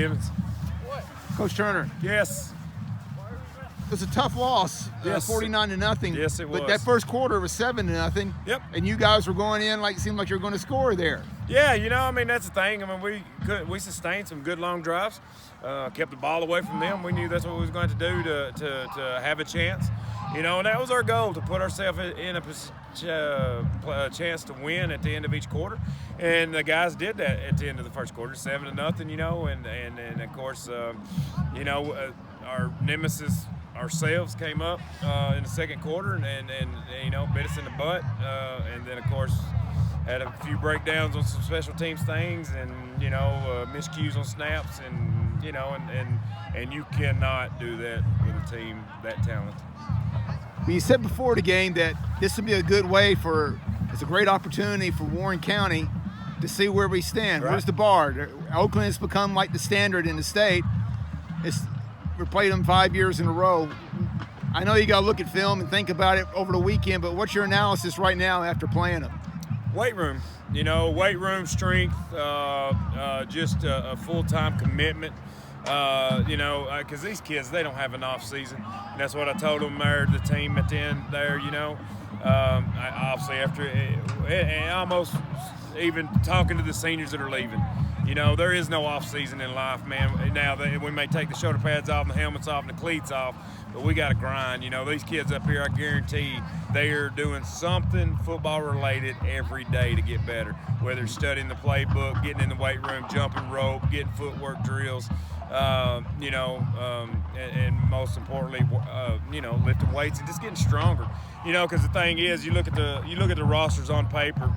Timmons. Coach Turner. Yes. It was a tough loss, Yes. 49-0. Yes, it was. But that first quarter was 7-0. Yep. And you guys were going in like it seemed like you were going to score there. Yeah, I mean, that's the thing. I mean, we sustained some good long drives, kept the ball away from them. We knew that's what we was going to do to have a chance. And that was our goal, to put ourselves in a chance to win at the end of each quarter. And the guys did that at the end of the first quarter, 7-0, and of course, our nemesis ourselves came up in the second quarter and bit us in the butt, and then of course had a few breakdowns on some special teams things, and miscues on snaps, and you cannot do that with a team that talented. Well, you said before the game that this would be a good way it's a great opportunity for Warren County to see where we stand. Right. Where's the bar? Oakland has become like the standard in the state. We've played them 5 years in a row. I know you got to look at film and think about it over the weekend, but what's your analysis right now after playing them? Weight room, weight room strength, just a full-time commitment, because these kids, they don't have an off season. And that's what I told them there, the team at the end there, obviously after and almost even talking to the seniors that are leaving. There is no off season in life, man. Now we may take the shoulder pads off and the helmets off and the cleats off, but we got to grind. These kids up here, I guarantee they are doing something football related every day to get better. Whether it's studying the playbook, getting in the weight room, jumping rope, getting footwork drills, and most importantly, lifting weights and just getting stronger. Because the thing is, you look at the rosters on paper.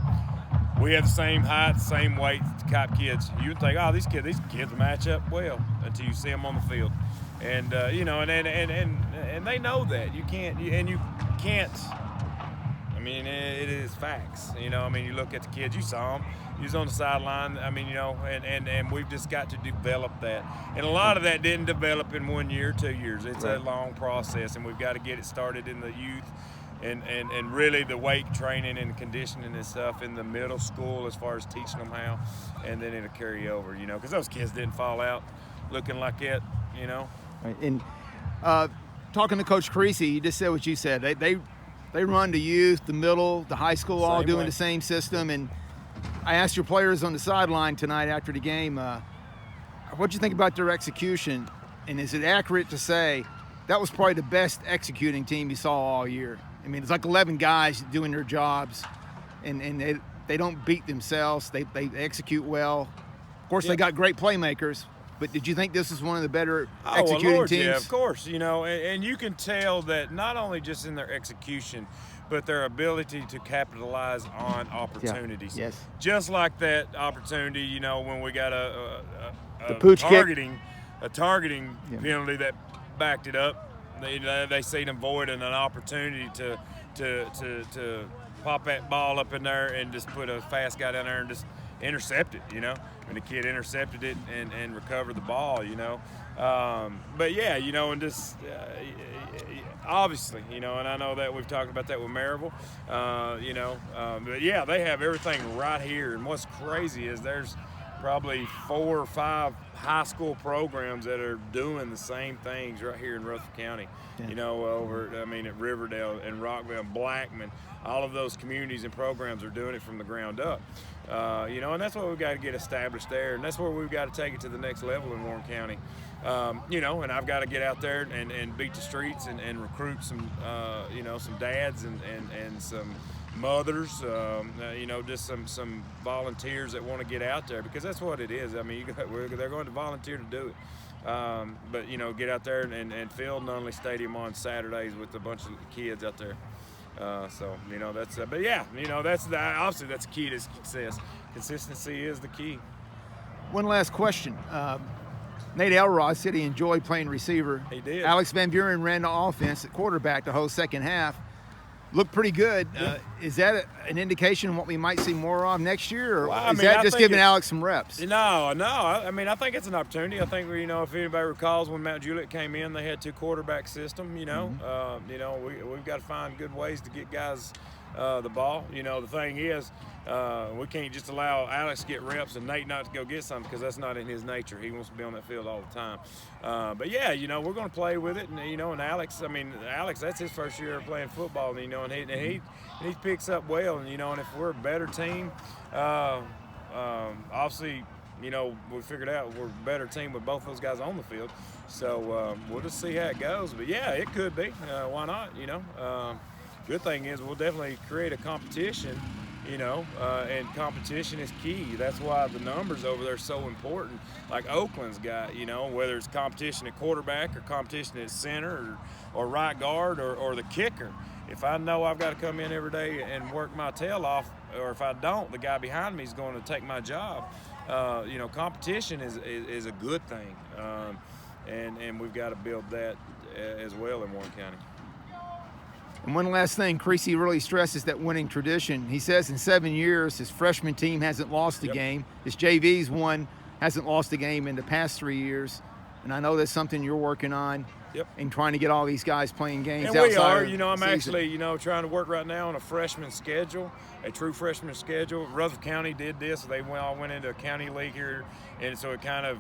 We have the same height, same weight type kids. You would think, these kids match up well until you see them on the field, and and they know that you can't. I mean, it is facts. You look at the kids. You saw them. You was on the sideline. And we've just got to develop that. And a lot of that didn't develop in 1 year, 2 years. It's a long process, and we've got to get it started in the youth. And really the weight training and conditioning and stuff in the middle school as far as teaching them how, and then it'll carry over, because those kids didn't fall out looking like it, Right. And talking to Coach Creasy, you just said what you said. They run the youth, the middle, the high school, all doing the same system. And I asked your players on the sideline tonight after the game, what'd you think about their execution? And is it accurate to say that was probably the best executing team you saw all year? I mean, it's like 11 guys doing their jobs, and they don't beat themselves. They execute well. Of course, they got great playmakers, but did you think this is one of the better executing teams? Yeah, of course. And you can tell that not only just in their execution, but their ability to capitalize on opportunities. Yeah. Yes. Just like that opportunity, when we got a targeting penalty that backed it up. They seen them voiding an opportunity to pop that ball up in there and just put a fast guy down there and just intercept it, And the kid intercepted it and recovered the ball, But yeah, and just obviously, and I know that we've talked about that with Maryville, but yeah, they have everything right here. And what's crazy is there's probably 4 or 5 high school programs that are doing the same things right here in Rutherford County. At Riverdale and Rockville and Blackman, all of those communities and programs are doing it from the ground up. And that's what we've got to get established there, and that's where we've got to take it to the next level in Warren County. And I've got to get out there and beat the streets and recruit some, some dads and some mothers, just some volunteers that want to get out there, because that's what it is. I mean, they're going to volunteer to do it. But get out there and fill Nunley Stadium on Saturdays with a bunch of kids out there. That's but yeah, obviously that's key to success. Consistency is the key. One last question. Nate Elrod said he enjoyed playing receiver. He did. Alex Van Buren ran the offense at quarterback the whole second half. Looked pretty good. Is that an indication of what we might see more of next year, or is that just giving Alex some reps? No. I think it's an opportunity. I think if anybody recalls when Mount Juliet came in, they had 2 quarterback system. We've got to find good ways to get guys the ball. The thing is, We can't just allow Alex to get reps and Nate not to go get something, because that's not in his nature. He wants to be on that field all the time. But yeah, we're going to play with it, and and Alex, that's his first year playing football, and he picks up well, and and if we're a better team, obviously, we figured out we're a better team with both those guys on the field. So we'll just see how it goes. But yeah, it could be. Why not? Good thing is we'll definitely create a competition. And competition is key. That's why the numbers over there are so important. Like Oakland's got, whether it's competition at quarterback or competition at center or right guard or the kicker. If I know I've got to come in every day and work my tail off, or if I don't, the guy behind me is going to take my job. Competition is a good thing, and we've got to build that as well in Warren County. And one last thing, Creasy really stresses that winning tradition. He says in 7 years, his freshman team hasn't lost a game. His JV's hasn't lost a game in the past 3 years. And I know that's something you're working on. And trying to get all these guys playing games. And we are. I'm actually, trying to work right now on a freshman schedule, a true freshman schedule. Rutherford County did this. They all went into a county league here, and so it kind of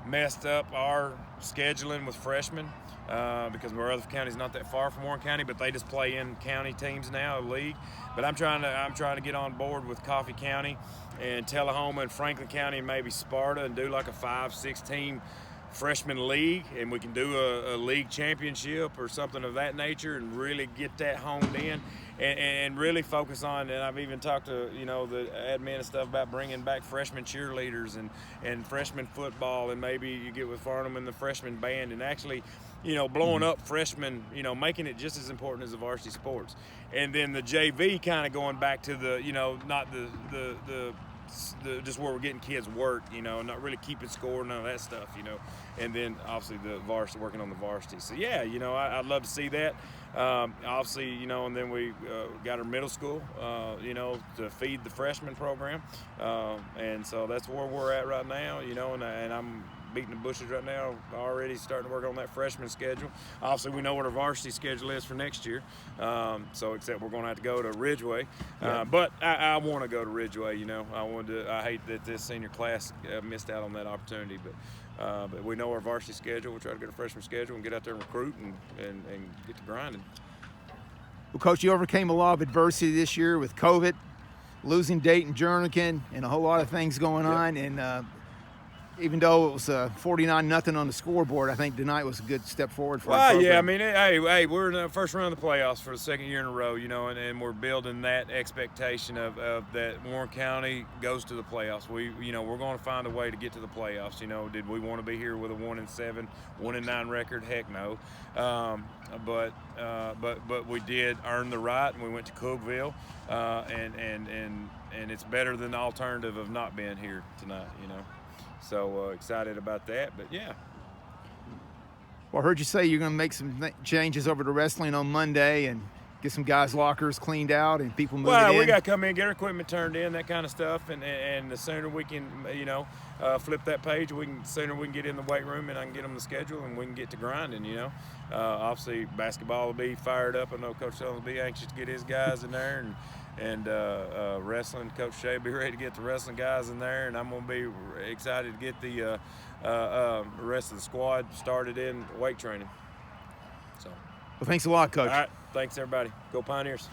messed up our scheduling with freshmen. Because Rutherford County is not that far from Warren County, but they just play in county teams now, a league. But I'm trying to get on board with Coffee County and Tullahoma and Franklin County and maybe Sparta, and do like a 5-6 team freshman league, and we can do a league championship or something of that nature, and really get that honed in, and really focus on. And I've even talked to the admin and stuff about bringing back freshman cheerleaders and freshman football, and maybe you get with Farnham and the freshman band, and actually blowing up freshmen, making it just as important as the varsity sports. And then the JV kind of going back to the not the just where we're getting kids work, not really keeping score, none of that stuff, and then obviously the varsity, working on the varsity. So yeah, I'd love to see that. Obviously, and then we got our middle school, to feed the freshman program, and so that's where we're at right now, and I'm beating the bushes right now, already starting to work on that freshman schedule. Obviously, we know what our varsity schedule is for next year, so except we're going to have to go to Ridgeway. But I want to go to Ridgeway. I hate that this senior class missed out on that opportunity, but we know our varsity schedule. We'll try to get a freshman schedule and get out there and recruit and get to grinding. Well, Coach, you overcame a lot of adversity this year with COVID, losing Dayton, Jernigan, and a whole lot of things going on, and even though it was 49-0 on the scoreboard, I think tonight was a good step forward for our program. Hey, we're in the first round of the playoffs for the second year in a row, and we're building that expectation of that Warren County goes to the playoffs. We're going to find a way to get to the playoffs. Did we want to be here with a 1-7, 1-9 record? Heck no. But we did earn the right, and we went to Cookeville, and it's better than the alternative of not being here tonight. So excited about that, but yeah. Well, I heard you say you're going to make some changes over to wrestling on Monday and get some guys' lockers cleaned out and people moving in. Well, we got to come in, get our equipment turned in, that kind of stuff, and the sooner we can, flip that page, sooner we can get in the weight room, and I can get them the schedule, and we can get to grinding. Obviously basketball will be fired up. I know Coach Sullivan will be anxious to get his guys in there, and wrestling, Coach Shea will be ready to get the wrestling guys in there, and I'm going to be excited to get the rest of the squad started in weight training. So. Well, thanks a lot, Coach. All right. Thanks, everybody. Go Pioneers.